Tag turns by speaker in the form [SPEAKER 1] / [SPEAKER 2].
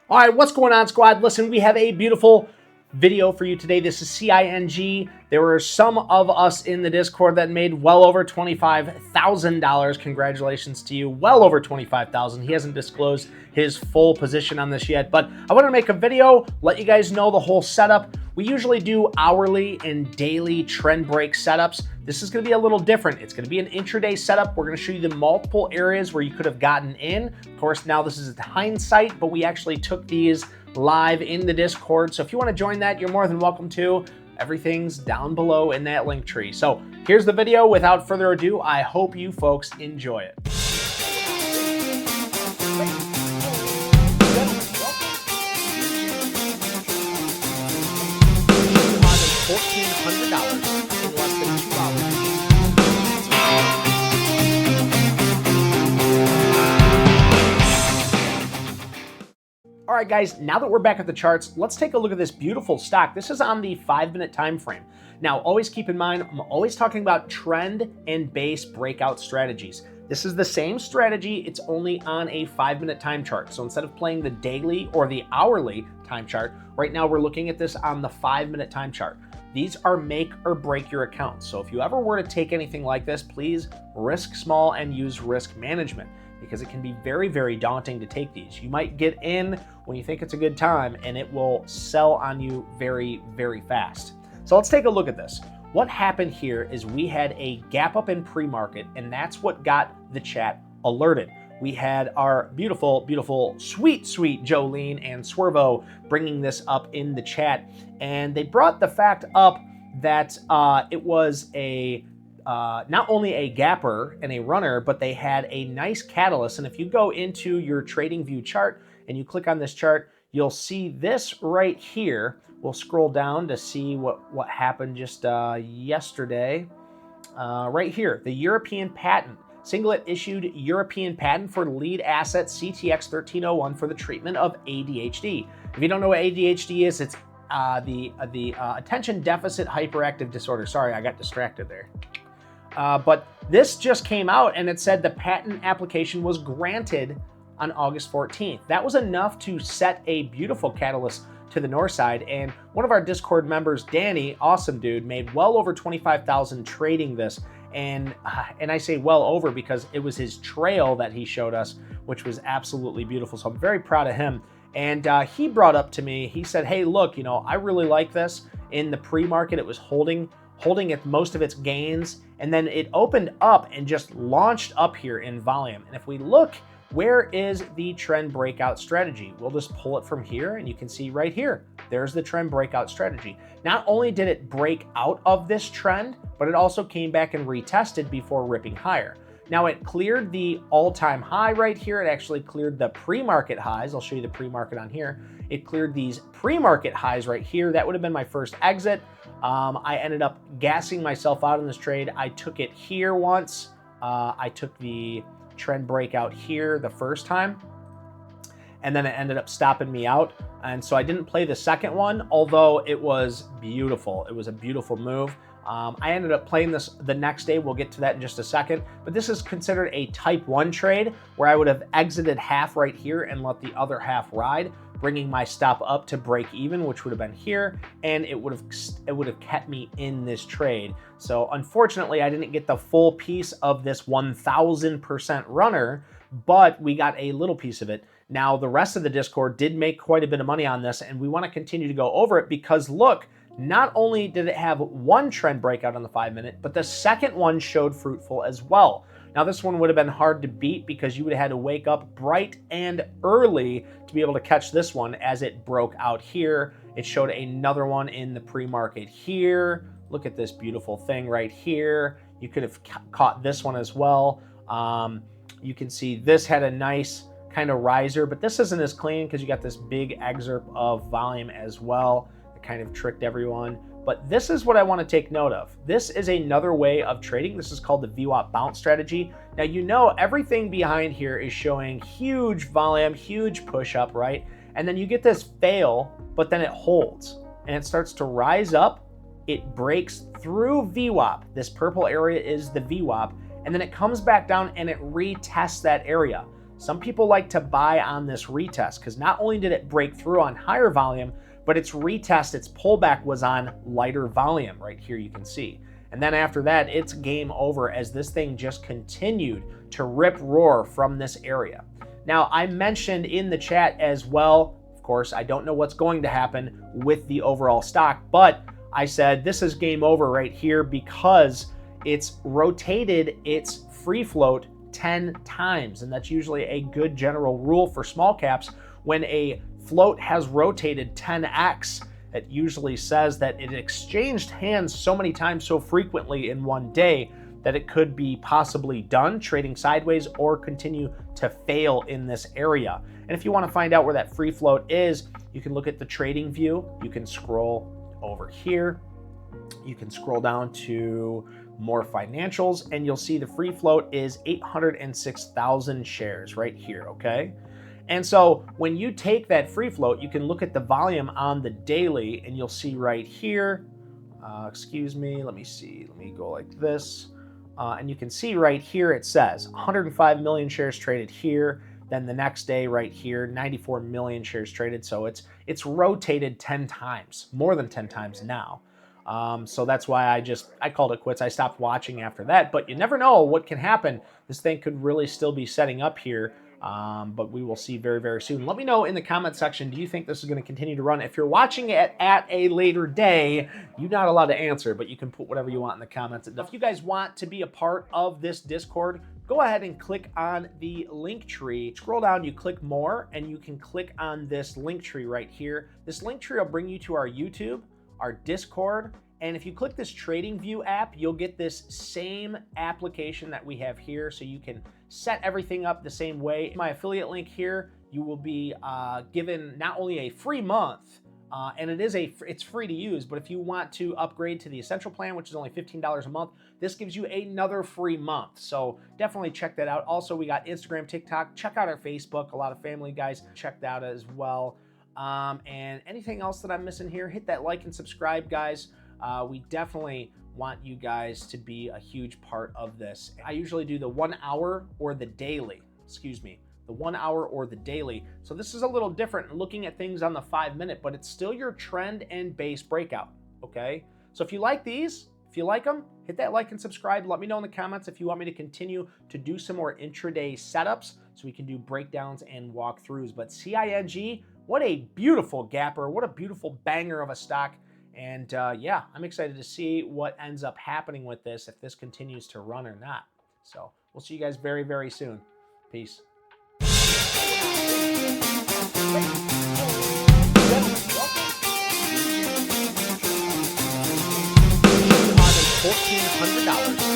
[SPEAKER 1] All right, what's going on, squad? Listen, we have a beautiful video for you today. This is CING. There were some of us in the Discord that made well over $25,000. Congratulations to you. Well over $25,000. He hasn't disclosed his full position on this yet, but I want to make a video, let you guys know the whole setup. We usually do hourly and daily trend break setups. This is going to be a little different. It's going to be an intraday setup. We're going to show you the multiple areas where you could have gotten in. Of course, now this is hindsight, but we actually took these live in the Discord. So if you want to join that, you're more than welcome to. Everything's down below in that link tree. So here's the video. Without further ado, I hope you folks enjoy it. $1,400 in less than 2 hours. All right, guys, now that we're back at the charts, let's take a look at this beautiful stock. This is on the 5-minute time frame. Now, always keep in mind, I'm always talking about trend and base breakout strategies. This is the same strategy, it's only on a 5-minute time chart. So instead of playing the daily or the hourly time chart, right now we're looking at this on the 5-minute time chart. These are make or break your accounts. So if you ever were to take anything like this, please risk small and use risk management, because it can be very, very daunting to take these. You might get in when you think it's a good time and it will sell on you very, very fast. So let's take a look at this. What happened here is we had a gap up in pre-market, and that's what got the chat alerted. We had our beautiful, beautiful, sweet, sweet Jolene and Swervo bringing this up in the chat, and they brought the fact up that it was a not only a gapper and a runner, but they had a nice catalyst. And if you go into your trading view chart and you click on this chart, you'll see this right here. We'll scroll down to see what happened just yesterday. Right here, the European patent. Singlet issued European patent for lead asset CTX 1301 for the treatment of ADHD. If you don't know what ADHD is, it's the attention deficit hyperactive disorder. Sorry, I got distracted there. But this just came out and it said the patent application was granted on August 14th. That was enough to set a beautiful catalyst to the north side. And one of our Discord members, Danny, awesome dude, made well over 25,000 trading this. And I say well over because it was his trail that he showed us, which was absolutely beautiful. So I'm very proud of him. And he brought up to me, he said, hey, look, I really like this. In the pre-market, it was holding at most of its gains, and then it opened up and just launched up here in volume. And if we look, where is the trend breakout strategy? We'll just pull it from here, and you can see right here, there's the trend breakout strategy. Not only did it break out of this trend, but it also came back and retested before ripping higher. Now it cleared the all-time high right here. It actually cleared the pre-market highs. I'll show you the pre-market on here. It cleared these pre-market highs right here. That would have been my first exit. I ended up gassing myself out in this trade. I took it here once. I took the trend breakout here the first time, and then it ended up stopping me out. And so I didn't play the second one, although it was beautiful. It was a beautiful move. I ended up playing this the next day. We'll get to that in just a second. But this is considered a type 1 trade where I would have exited half right here and let the other half ride, bringing my stop up to break even, which would have been here, and it would have kept me in this trade. So unfortunately, I didn't get the full piece of this 1,000% runner, but we got a little piece of it. Now, the rest of the Discord did make quite a bit of money on this, and we want to continue to go over it because look, not only did it have one trend breakout on the 5-minute, but the second one showed fruitful as well. Now this one would have been hard to beat because you would have had to wake up bright and early to be able to catch this one as it broke out here. It showed another one in the pre-market here. Look at this beautiful thing right here. You could have caught this one as well. You can see this had a nice kind of riser, but this isn't as clean because you got this big excerpt of volume as well. Kind of tricked everyone, but this is what I want to take note of. This is another way of trading. This is called the VWAP bounce strategy. Now, everything behind here is showing huge volume, huge push up, right? And then you get this fail, but then it holds and it starts to rise up. It breaks through VWAP. This purple area is the VWAP, and then it comes back down and it retests that area. Some people like to buy on this retest because not only did it break through on higher volume, but its retest, its pullback was on lighter volume. Right here you can see. And then after that, it's game over as this thing just continued to rip roar from this area. Now, I mentioned in the chat as well, of course, I don't know what's going to happen with the overall stock, but I said this is game over right here because it's rotated its free float 10 times. And that's usually a good general rule for small caps. When a float has rotated 10x, it usually says that it exchanged hands so many times, so frequently in one day, that it could be possibly done trading sideways or continue to fail in this area. And if you want to find out where that free float is, you can look at the trading view. You can scroll over here. You can scroll down to more financials and you'll see the free float is 806,000 shares right here, okay? And so when you take that free float, you can look at the volume on the daily and you'll see right here, excuse me, let me see, let me go like this. And you can see right here, it says 105 million shares traded here. Then the next day right here, 94 million shares traded. So it's rotated 10 times, more than 10 times now. So that's why I called it quits. I stopped watching after that, but you never know what can happen. This thing could really still be setting up here. But we will see very, very soon. Let me know in the comment section, do you think this is going to continue to run? If you're watching it at a later day, you're not allowed to answer, but you can put whatever you want in the comments. If you guys want to be a part of this Discord, go ahead and click on the link tree. Scroll down, you click more, and you can click on this link tree right here. This link tree will bring you to our YouTube, our Discord, and if you click this TradingView app, you'll get this same application that we have here, so you can set everything up the same way. My affiliate link here, you will be given not only a free month, and it's free to use, but if you want to upgrade to the Essential Plan, which is only $15 a month, this gives you another free month. So definitely check that out. Also, we got Instagram, TikTok. Check out our Facebook. A lot of family guys checked out as well. And anything else that I'm missing here, hit that like and subscribe, guys. We definitely want you guys to be a huge part of this. I usually do the 1 hour or the daily, the 1 hour or the daily. So this is a little different looking at things on the 5 minute, but it's still your trend and base breakout, okay? So if you like these, if you like them, hit that like and subscribe. Let me know in the comments if you want me to continue to do some more intraday setups so we can do breakdowns and walkthroughs. But CING, what a beautiful gapper, what a beautiful banger of a stock. And yeah, I'm excited to see what ends up happening with this, if this continues to run or not. So we'll see you guys very, very soon. Peace. $1,400